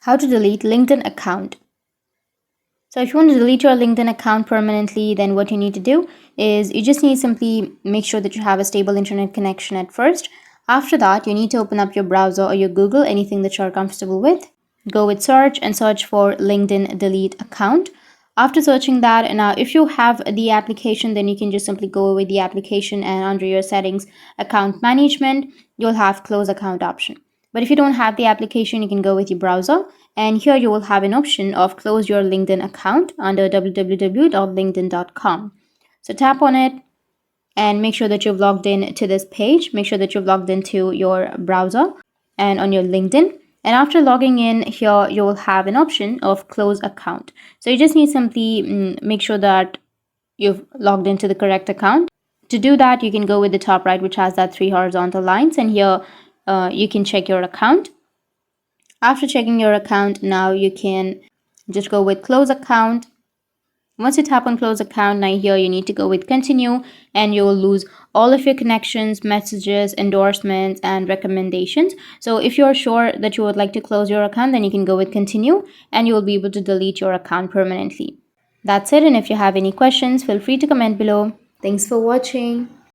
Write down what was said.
How to delete LinkedIn account. So if you want to delete your LinkedIn account permanently, then what you need to do is you just need to simply make sure that you have a stable internet connection at first. After that, you need to open up your browser or your Google, anything that you're comfortable with. Go with search and search for LinkedIn delete account. After searching that, now if you have the application, then you can just simply go with the application, and under your settings, account management, you'll have close account option. But if you don't have the application, you can go with your browser, and here you will have an option of close your LinkedIn account under www.linkedin.com. So tap on it and make sure that you've logged in to this page. Make sure that you've logged into your browser and on your LinkedIn. And after logging in here, you will have an option of close account. So you just need simply make sure that you've logged into the correct account. To do that, you can go with the top right, which has that 3 horizontal lines, and here you can check your account. After checking your account, now you can just go with close account. Once you tap on close account, now here you need to go with continue, and you will lose all of your connections, messages, endorsements, and recommendations. So if you're sure that you would like to close your account, then you can go with continue, and you will be able to delete your account permanently. That's it, and if you have any questions, feel free to comment below. Thanks for watching.